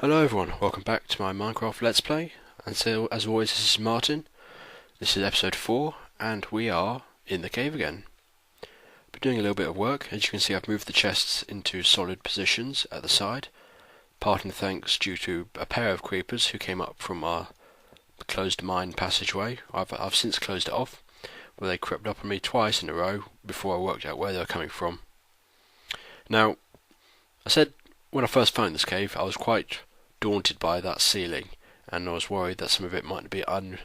Hello everyone, welcome back to my Minecraft Let's Play, and so as always this is Martin. This is episode 4 and we are in the cave again. Been doing a little bit of work. As you can see, I've moved the chests into solid positions at the side, parting thanks due to a pair of creepers who came up from our closed mine passageway. I've since closed it off, where they crept up on me twice in a row before I worked out where they were coming from. Now, I said when I first found this cave I was quite daunted by that ceiling, and I was worried that some of it might be unblock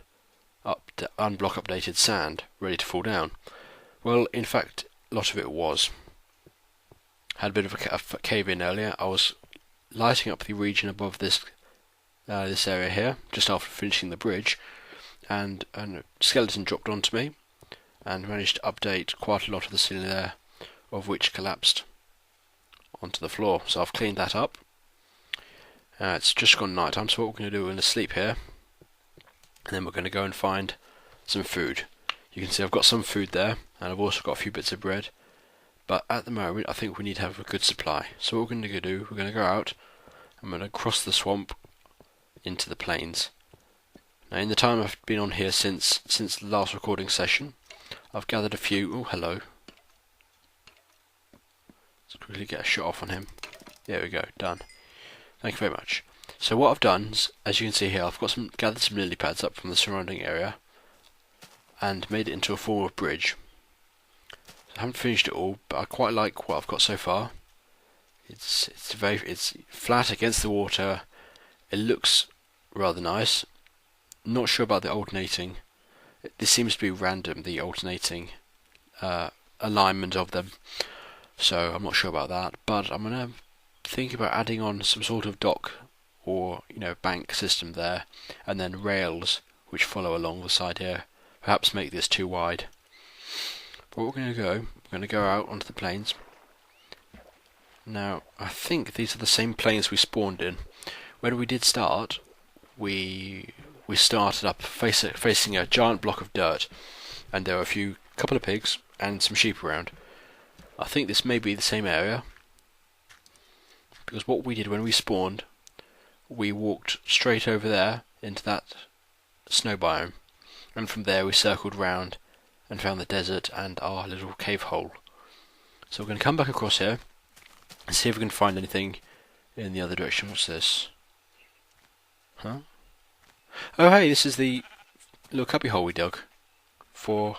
updated sand ready to fall down. Well, in fact, a lot of it was. Had a bit of a cave in earlier. I was lighting up the region above this area here just after finishing the bridge, and a skeleton dropped onto me and managed to update quite a lot of the ceiling there, of which collapsed onto the floor. So I've cleaned that up. It's just gone night time, so what we're going to do, we're going to sleep here, and then we're going to go and find some food. You can see I've got some food there, and I've also got a few bits of bread, but at the moment I think we need to have a good supply. So what we're going to do, we're going to go out, I'm going to cross the swamp into the plains. Now, in the time I've been on here since the last recording session, I've gathered a few. Oh, hello. Let's quickly get a shot off on him. There we go, done. Thank you very much. So what I've done is, as you can see here, I've got gathered some lily pads up from the surrounding area and made it into a form of bridge. I haven't finished it all, but I quite like what I've got so far. It's flat against the water. It looks rather nice. Not sure about the alternating. This seems to be random, the alternating alignment of them. So I'm not sure about that, but I'm gonna think about adding on some sort of dock or bank system there, and then rails which follow along the side here. Perhaps make this too wide. But we're going to go out onto the plains. Now I think these are the same plains we spawned in. When we did start, we started up facing a giant block of dirt, and there were a couple of pigs and some sheep around. I think this may be the same area, because what we did when we spawned, we walked straight over there into that snow biome, and from there we circled round and found the desert and our little cave hole. So we're going to come back across here and see if we can find anything in the other direction. What's this? Huh? Oh hey, this is the little cubby hole we dug for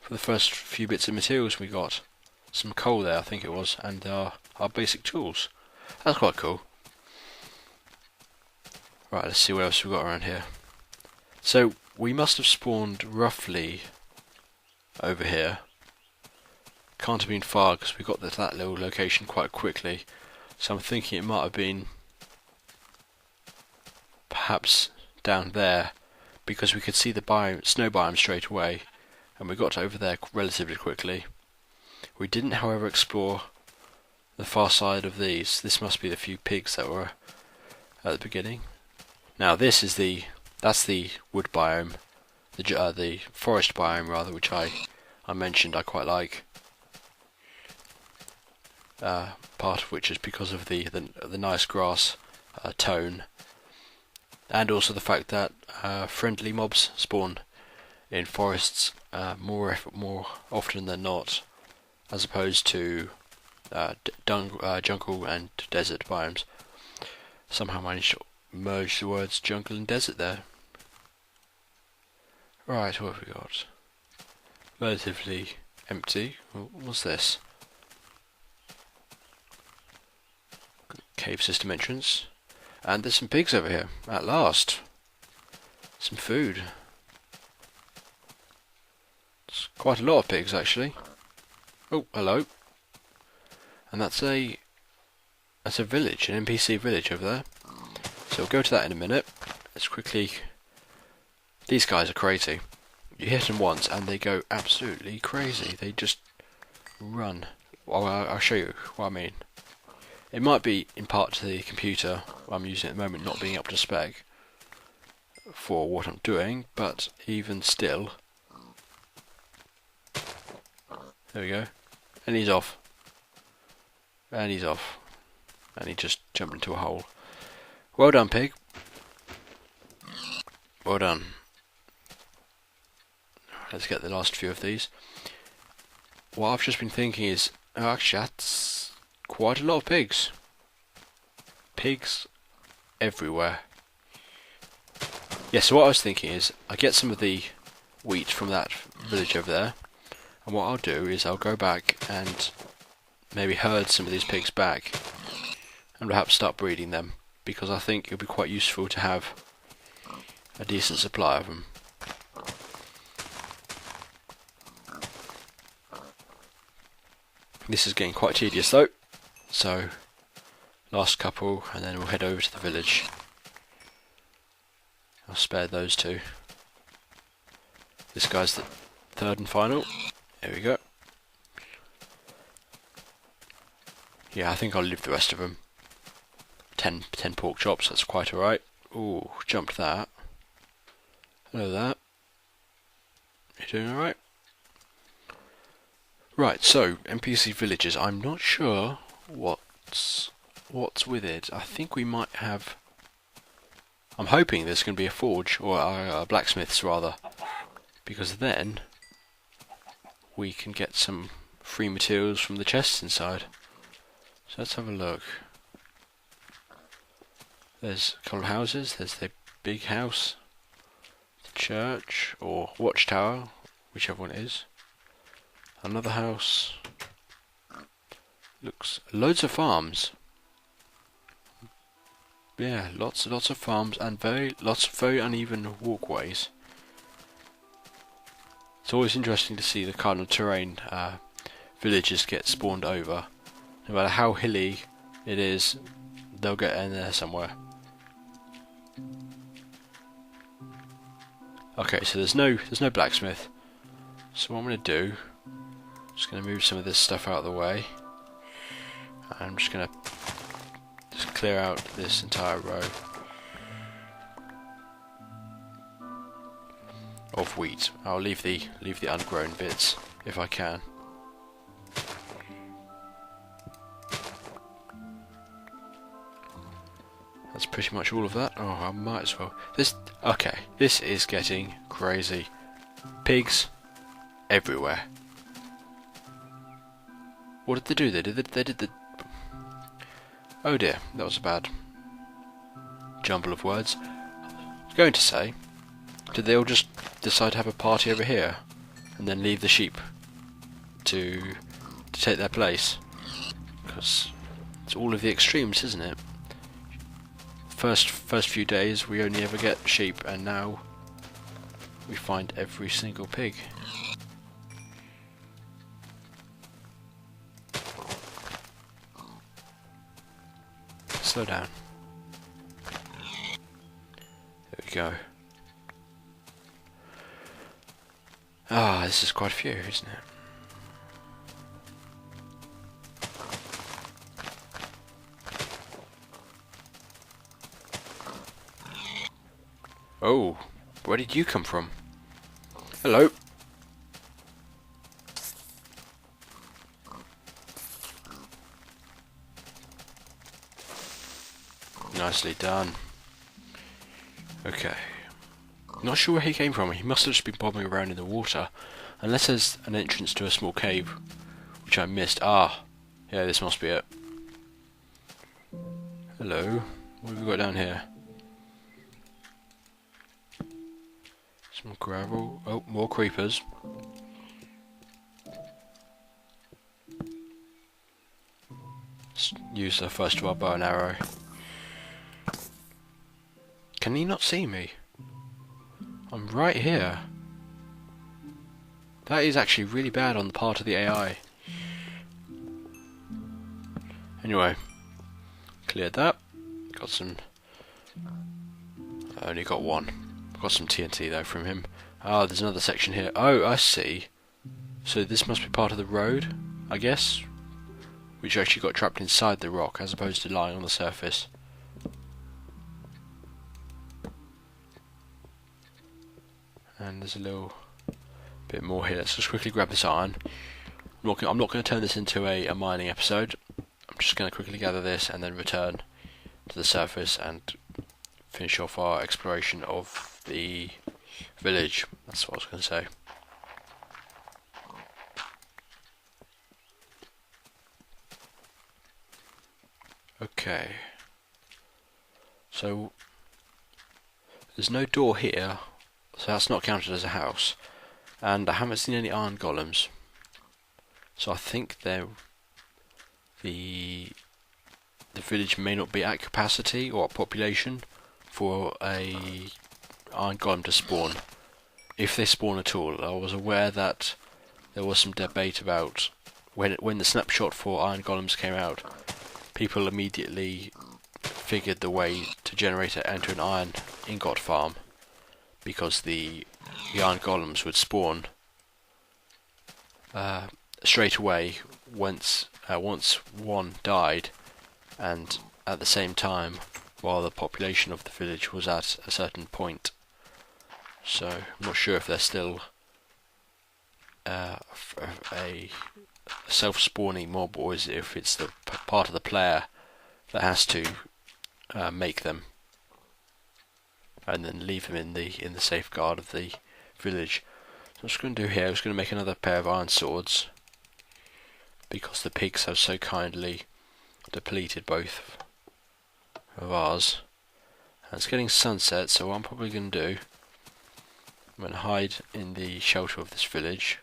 the first few bits of materials we got. Some coal there, I think it was, and our basic tools. That's quite cool. Right, let's see what else we've got around here. So we must have spawned roughly over here. Can't have been far because we got to that little location quite quickly. So I'm thinking it might have been perhaps down there, because we could see the snow biome straight away, and we got over there relatively quickly. We didn't, however, explore the far side of these. This must be the few pigs that were at the beginning. Now that's the wood biome, the forest biome rather, which I mentioned I quite like. Part of which is because of the nice grass tone, and also the fact that friendly mobs spawn in forests more often than not, as opposed to jungle and desert biomes. Somehow managed to merge the words jungle and desert there. Right, what have we got? Relatively empty. What's this? Cave system entrance. And there's some pigs over here. At last. Some food. It's quite a lot of pigs actually. Oh, hello. And that's a village, an NPC village over there. So we'll go to that in a minute. Let's quickly. These guys are crazy. You hit them once and they go absolutely crazy. They just run. Well, I'll show you what I mean. It might be in part to the computer I'm using at the moment not being up to spec for what I'm doing, but even still. There we go. And he's off. And he's off. And he just jumped into a hole. Well done, pig. Well done. Let's get the last few of these. What I've just been thinking is, oh, actually that's quite a lot of pigs. Pigs everywhere. Yeah, so what I was thinking is, I get some of the wheat from that village over there, and what I'll do is I'll go back and maybe herd some of these pigs back, and perhaps start breeding them, because I think it'll be quite useful to have a decent supply of them. This is getting quite tedious though, so last couple and then we'll head over to the village. I'll spare those two. This guy's the third and final. There we go. Yeah, I think I'll leave the rest of them. 10 pork chops, that's quite alright. Ooh, jumped that. Hello there. You doing alright? Right, so NPC villages. I'm not sure what's with it. I think we might have. I'm hoping there's going to be a forge or a blacksmith's rather, because then we can get some free materials from the chests inside. So let's have a look. There's a couple of houses. There's the big house, the church or watchtower, whichever one it is. Another house. Looks loads of farms. Yeah, lots of farms and lots of very uneven walkways. It's always interesting to see the kind of terrain villagers get spawned over. No matter how hilly it is, they'll get in there somewhere. Okay, so there's no blacksmith. So what I'm gonna do, just gonna move some of this stuff out of the way. I'm just gonna clear out this entire row of wheat. I'll leave the ungrown bits if I can. That's pretty much all of that. Oh, I might as well. Okay, this is getting crazy. Pigs everywhere. What did they do? They did the. Oh dear, that was a bad jumble of words. I was going to say, did they all just decide to have a party over here and then leave the sheep to take their place? Because it's all of the extremes, isn't it? First few days we only ever get sheep, and now we find every single pig. Slow down. There we go. Ah, this is quite a few, isn't it? Oh, where did you come from? Hello. Nicely done. Okay. Not sure where he came from. He must have just been bobbing around in the water. Unless there's an entrance to a small cave, which I missed. Ah, yeah, this must be it. Hello. What have we got down here? Some gravel. Oh, more creepers. Let's use the first of our bow and arrow. Can he not see me? I'm right here. That is actually really bad on the part of the AI. Anyway, cleared that. Got some. I only got one. Got some TNT though from him. Ah, there's another section here. Oh, I see. So this must be part of the road, I guess, which actually got trapped inside the rock as opposed to lying on the surface. And there's a little bit more here. Let's just quickly grab this iron. I'm not going to turn this into a mining episode. I'm just going to quickly gather this and then return to the surface and finish off our exploration of the village. That's what I was going to say. Okay. So there's no door here, so that's not counted as a house. And I haven't seen any iron golems. So I think the village may not be at capacity or at population for a iron golem to spawn, if they spawn at all. I was aware that there was some debate about when the snapshot for iron golems came out. People immediately figured the way to generate it enter an iron ingot farm, because the iron golems would spawn straight away once one died, and at the same time while the population of the village was at a certain point. So I'm not sure if they're still a self-spawning mob, or is it if it's the part of the player that has to make them and then leave them in the safeguard of the village. So what I'm just going to do here, I'm just going to make another pair of iron swords, because the pigs have so kindly depleted both of ours. And it's getting sunset, so what I'm probably going to do, I'm going to hide in the shelter of this village,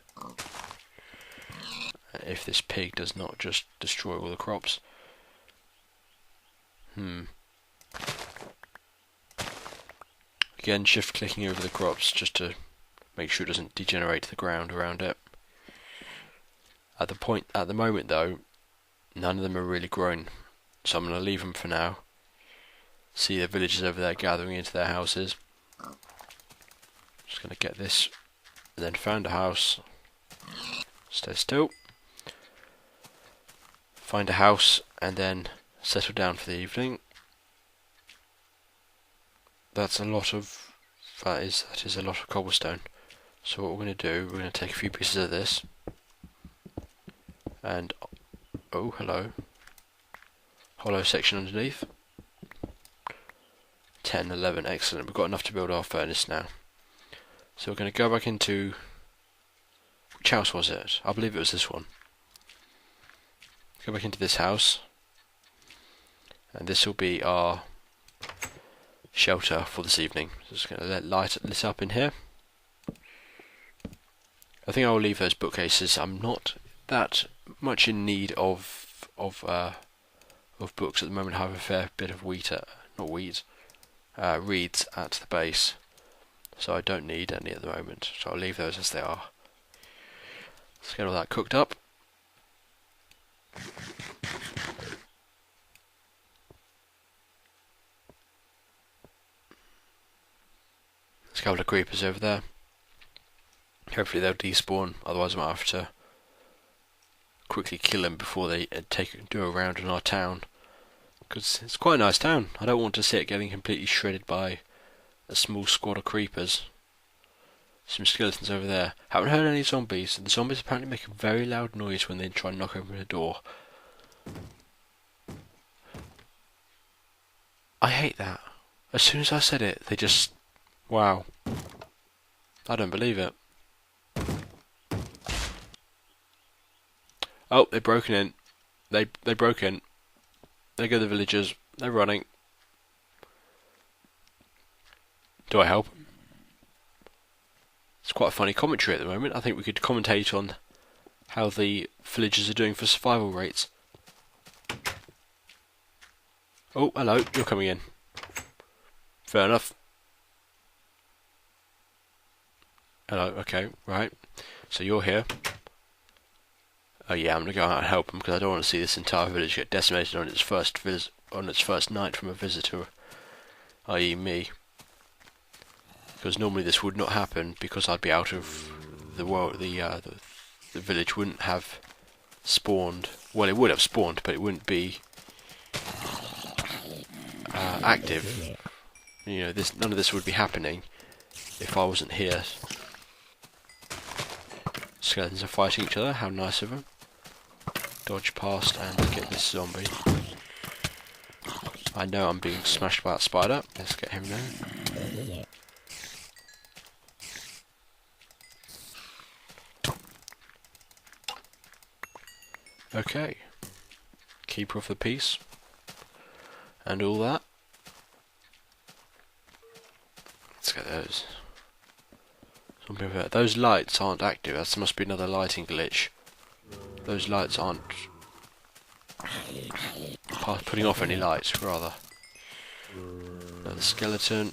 if this pig does not just destroy all the crops. Again, shift clicking over the crops just to make sure it doesn't degenerate the ground around it. At the moment though, none of them are really grown, so I'm going to leave them for now. See the villagers over there gathering into their houses. Just going to get this, and then found a house. Stay still. Find a house and then settle down for the evening. That is a lot of cobblestone. So what we're going to do, we're going to take a few pieces of this, and oh hello, hollow section underneath. 10, 11, excellent. We've got enough to build our furnace now. So we're going to go back into, which house was it? I believe it was this one. Go back into this house, and this will be our shelter for this evening. Just going to let light lit up in here. I think I will leave those bookcases. I'm not that much in need of books at the moment. I have a fair bit of reeds at the base, so I don't need any at the moment. So I'll leave those as they are. Let's get all that cooked up. There's a couple of creepers over there. Hopefully they'll despawn, otherwise I might have to quickly kill them before they do a round in our town. Because it's quite a nice town. I don't want to see it getting completely shredded by a small squad of creepers. Some skeletons over there. Haven't heard any zombies. The zombies apparently make a very loud noise when they try and knock open a door. I hate that. As soon as I said it, they just... wow. I don't believe it. Oh, they've broken in. They broke in. There go the villagers. They're running. Do I help? It's quite a funny commentary at the moment. I think we could commentate on how the villagers are doing for survival rates. Oh, hello. You're coming in. Fair enough. Hello. Okay. Right. So you're here. Oh yeah, I'm gonna go out and help them because I don't want to see this entire village get decimated on its first night from a visitor, i.e. me. Because normally this would not happen because I'd be out of the world. The village wouldn't have spawned. Well, it would have spawned, but it wouldn't be active. You know, none of this would be happening if I wasn't here. Skeletons are fighting each other. How nice of them. Dodge past and get this zombie. I know I'm being smashed by that spider. Let's get him there. Okay. Keeper of the peace. And all that. Let's get those. Those lights aren't active. That must be another lighting glitch. Those lights aren't putting off any lights, rather. Another skeleton.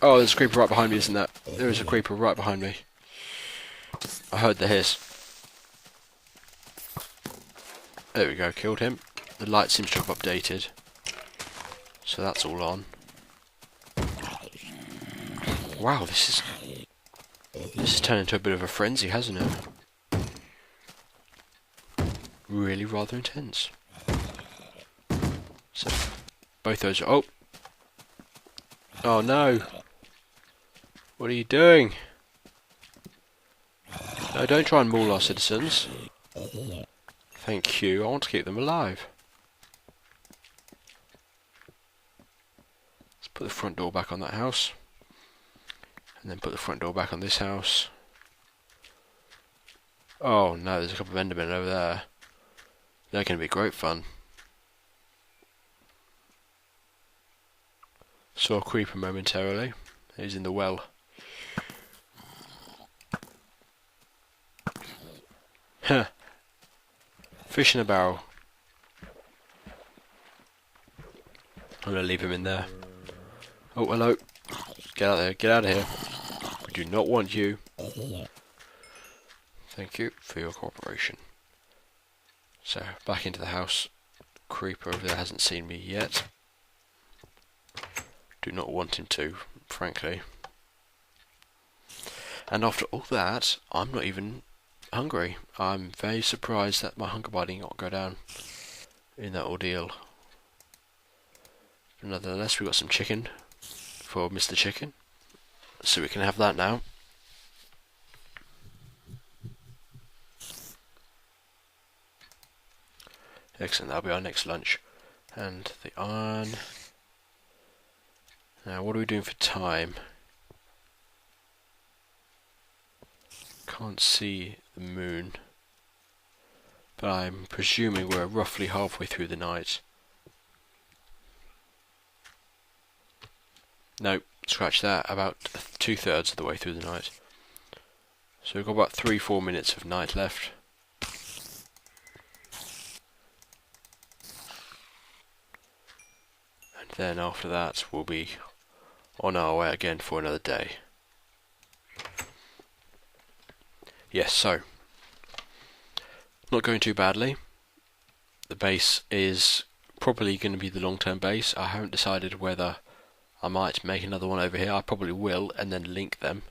Oh, there's a creeper right behind me, isn't there? There is a creeper right behind me. I heard the hiss. There we go, killed him. The light seems to have updated. So that's all on. Wow, this has turned into a bit of a frenzy, hasn't it? Really rather intense. So, both those are... Oh! Oh no! What are you doing? No, don't try and maul our citizens. Thank you, I want to keep them alive. Let's put the front door back on that house. And then put the front door back on this house. Oh no, there's a couple of endermen over there. They're going to be great fun. Saw a creeper momentarily. He's in the well. Huh. Fish in a barrel. I'm going to leave him in there. Oh, hello. Get out of there. Get out of here. We do not want you. Thank you for your cooperation. So, back into the house. Creeper over there hasn't seen me yet. Do not want him to, frankly. And after all that, I'm not even hungry. I'm very surprised that my hunger bar did not go down in that ordeal. But nonetheless, we've got some chicken for Mr. Chicken. So we can have that now. Excellent, that'll be our next lunch. And the iron. Now, what are we doing for time? Can't see the moon. But I'm presuming we're roughly halfway through the night. Nope, scratch that. About 2/3 of the way through the night. So we've got about 3-4 minutes of night left. And then after that, we'll be on our way again for another day. Yes, so not going too badly. The base is probably going to be the long-term base. I haven't decided whether I might make another one over here. I probably will, and then link them,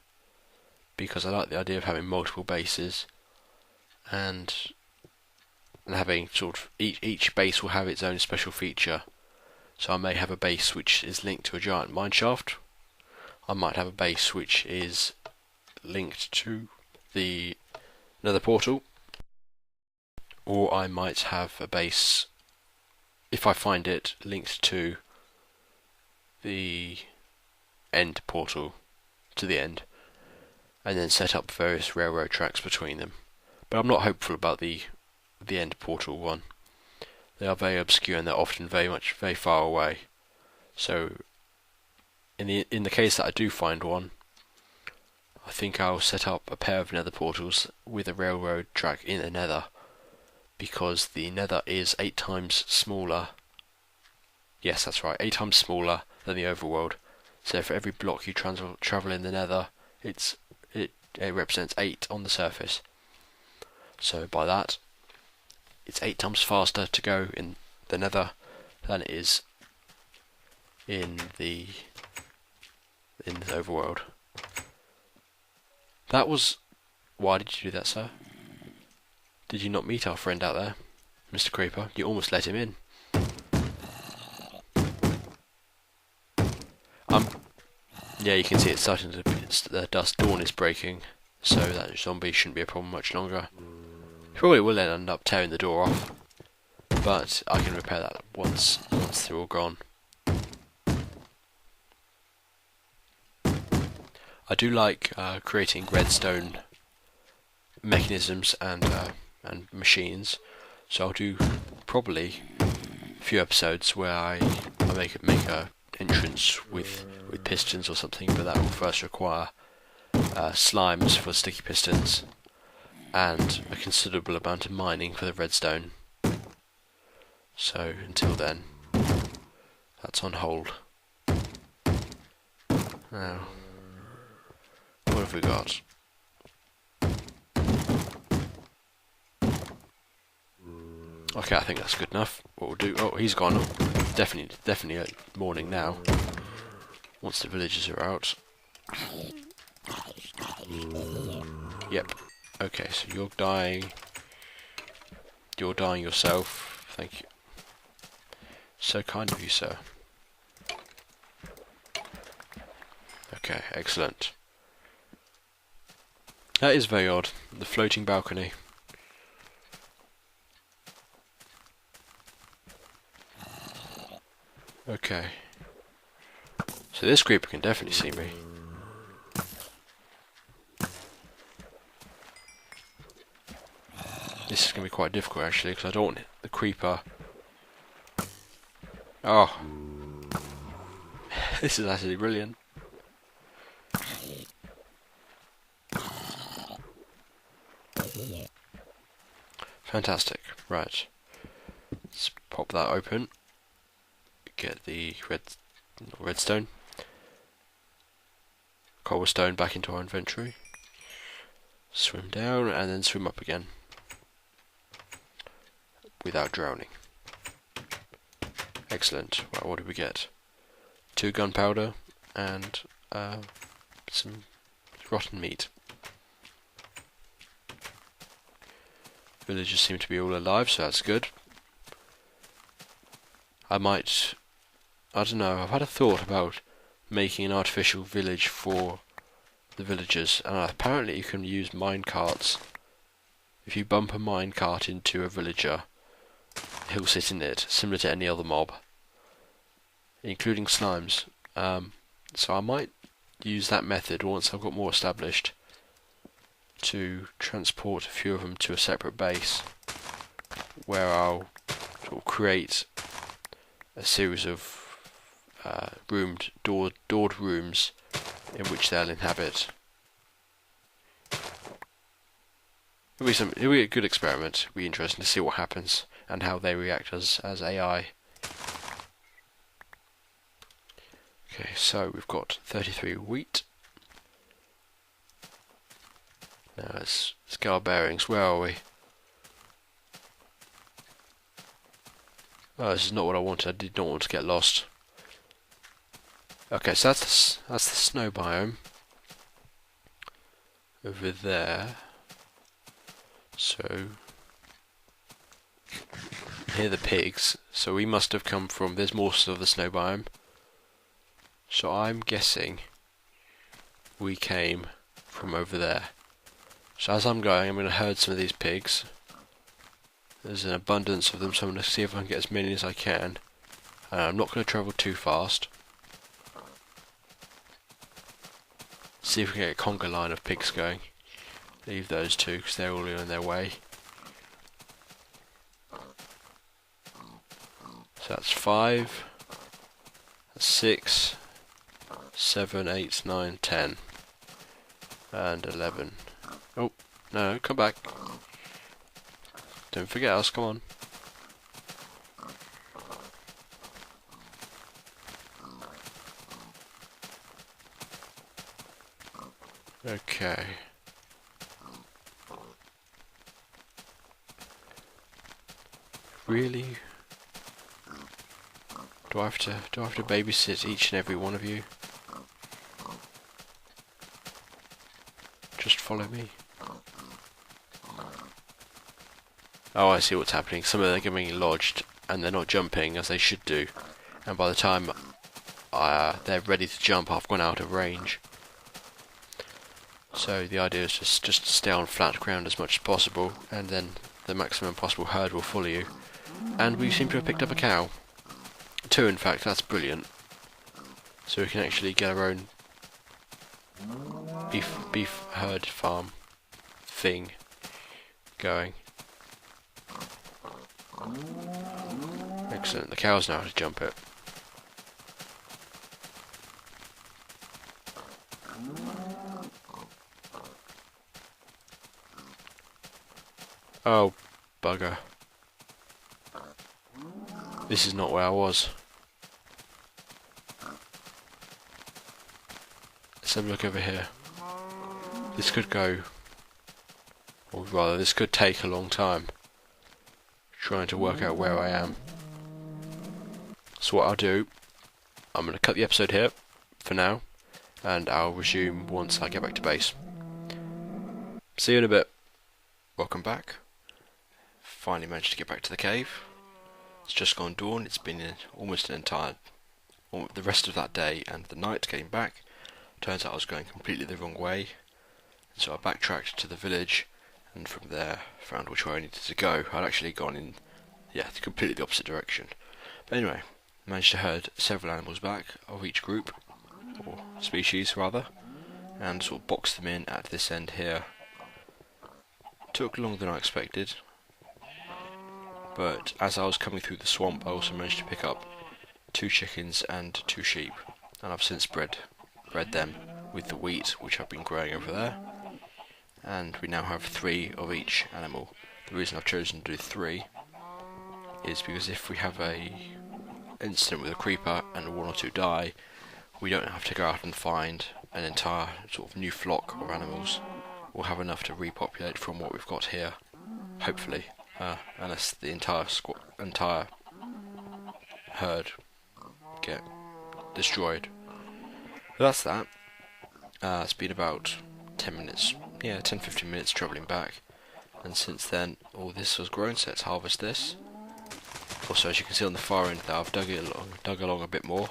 because I like the idea of having multiple bases and having sort of each base will have its own special feature. So I may have a base which is linked to a giant mineshaft. I might have a base which is linked to the nether portal, or I might have a base, if I find it, linked to the end portal, to the end, and then set up various railroad tracks between them. But I'm not hopeful about the end portal one. They are very obscure and they're often very far away. So in the case that I do find one, I think I'll set up a pair of nether portals with a railroad track in the nether, because the nether is 8 times smaller. Yes, that's right, 8 times smaller than the overworld. So for every block you travel in the nether, it represents 8 on the surface. So by that, it's 8 times faster to go in the nether than it is in the overworld. That was... Why did you do that, sir? Did you not meet our friend out there, Mr. Creeper? You almost let him in. Yeah, you can see it's starting to... the dusk dawn is breaking, so that zombie shouldn't be a problem much longer. He probably will end up tearing the door off, but I can repair that once they're all gone. I do like creating redstone mechanisms and machines, so I'll do probably a few episodes where I make a entrance with pistons or something, but that will first require slimes for sticky pistons and a considerable amount of mining for the redstone. So until then, that's on hold. Now, what have we got? Okay, I think that's good enough. What we'll do... Oh, he's gone. Definitely morning now. Once the villagers are out. Yep. Okay, so you're dying. You're dying yourself. Thank you. So kind of you, sir. Okay, excellent. That is very odd. The floating balcony. Okay. So this creeper can definitely see me. This is going to be quite difficult actually, because I don't want the creeper... Oh. This is actually brilliant. Fantastic. Right. Let's pop that open. Get the redstone. Cobblestone back into our inventory. Swim down and then swim up again. Without drowning. Excellent. Right, what did we get? 2 gunpowder and some rotten meat. Villagers seem to be all alive, so that's good. I don't know, I've had a thought about making an artificial village for the villagers, and apparently you can use minecarts. If you bump a minecart into a villager, he'll sit in it, similar to any other mob, including slimes. So I might use that method once I've got more established to transport a few of them to a separate base, where I'll sort of create a series of doored rooms in which they'll inhabit. It'll be a good experiment. It'll be interesting to see what happens and how they react as AI. Okay, so we've got 33 wheat. Now let's get our bearings. Where are we? Oh, this is not what I wanted. I did not want to get lost. Okay, so that's the snow biome over there. So here are the pigs. So we must have come from. There's more of the snow biome. So I'm guessing we came from over there. So as I'm going, I'm going to herd some of these pigs. There's an abundance of them, so I'm going to see if I can get as many as I can. I'm not going to travel too fast. See if we can get a conga line of pigs going. Leave those two, because they're all in their way. So that's 5, that's 6, 7, 8, 9, 10, and 11. Oh, no, come back. Don't forget us, come on. Okay. Really? Do I have to babysit each and every one of you? Just follow me. Oh, I see what's happening. Some of them are getting lodged and they're not jumping as they should do. And by the time they're ready to jump, I've gone out of range. So the idea is just to stay on flat ground as much as possible, and then the maximum possible herd will follow you. And we seem to have picked up a cow. 2 in fact, that's brilliant. So we can actually get our own beef herd farm thing going. Excellent. The cows know how to jump it. Oh, bugger. This is not where I was. Let's have a look over here. This could go, or rather this could take a long time, trying to work out where I am. So what I'll do, I'm going to cut the episode here for now, and I'll resume once I get back to base. See you in a bit. Welcome back. Finally managed to get back to the cave. It's just gone dawn. It's been almost an entire, the rest of that day and the night getting back. Turns out I was going completely the wrong way, so I backtracked to the village, and from there found which way I needed to go. I'd actually gone in, completely the opposite direction. But anyway, managed to herd several animals back of each group, or species rather, and sort of box them in at this end here. Took longer than I expected, but as I was coming through the swamp I also managed to pick up 2 chickens and 2 sheep, and I've since bred them with the wheat which I've been growing over there, and we now have 3 of each animal. The reason I've chosen to do 3 is because if we have a incident with a creeper and 1 or 2 die, we don't have to go out and find an entire sort of new flock of animals. We'll have enough to repopulate from what we've got here, hopefully, unless the entire herd get destroyed. So that's that. It's been about 10 minutes, 10-15 minutes travelling back, and since then all this has grown, so let's harvest this. Also, as you can see on the far end there, I've dug along a bit more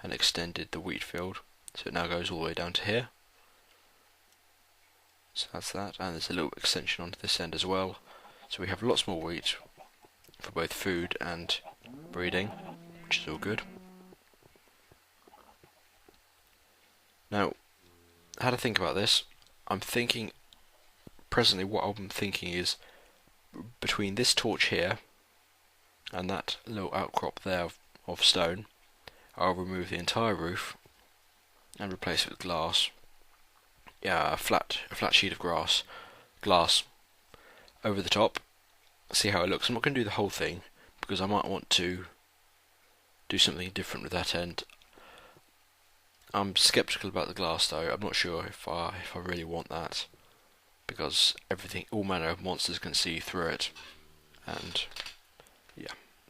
and extended the wheat field, so it now goes all the way down to here. So that's that, and there's a little extension onto this end as well, so we have lots more wheat for both food and breeding, which is all good. Now, how to think about this? Presently what I'm thinking is, between this torch here and that little outcrop there of stone, I'll remove the entire roof and replace it with glass. A flat sheet of glass over the top. See how it looks. I'm not going to do the whole thing because I might want to do something different with that end. I'm sceptical about the glass though. I'm not sure if I really want that, because all manner of monsters can see through it, and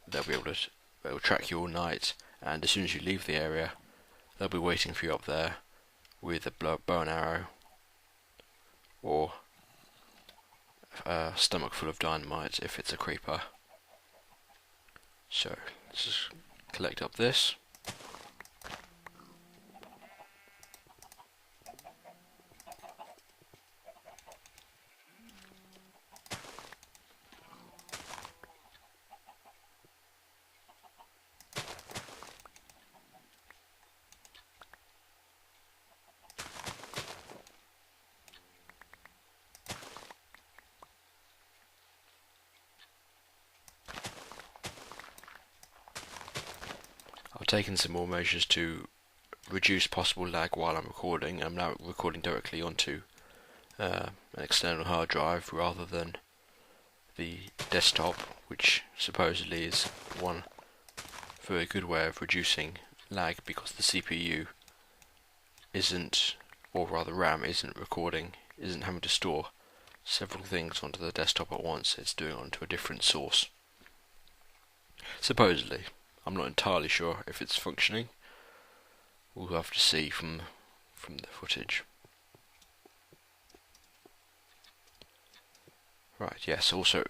they'll track you all night, and as soon as you leave the area they'll be waiting for you up there with a bow and arrow or a stomach full of dynamite if it's a creeper. So let's just collect up this. I've taken some more measures to reduce possible lag while I'm recording. I'm now recording directly onto an external hard drive rather than the desktop, which supposedly is one very good way of reducing lag, because the CPU isn't, or rather RAM isn't having to store several things onto the desktop at once. It's doing it onto a different source. Supposedly. I'm not entirely sure if it's functioning. We'll have to see from the footage. Right, yes, also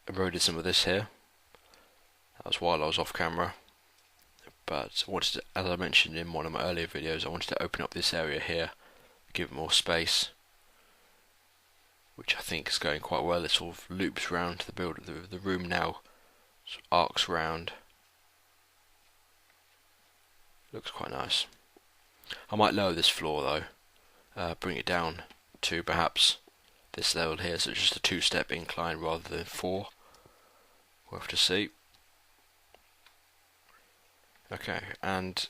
eroded some of this here. That was while I was off camera. But I wanted to, as I mentioned in one of my earlier videos, I wanted to open up this area here, give it more space, which I think is going quite well. It sort of loops round the room now, sort of arcs round. Looks quite nice. I might lower this floor though, bring it down to perhaps this level here, so it's just a 2-step incline rather than 4. We'll have to see. Okay, and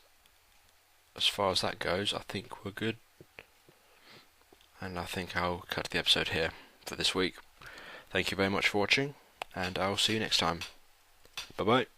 as far as that goes, I think we're good. And I think I'll cut the episode here for this week. Thank you very much for watching, and I'll see you next time. Bye bye.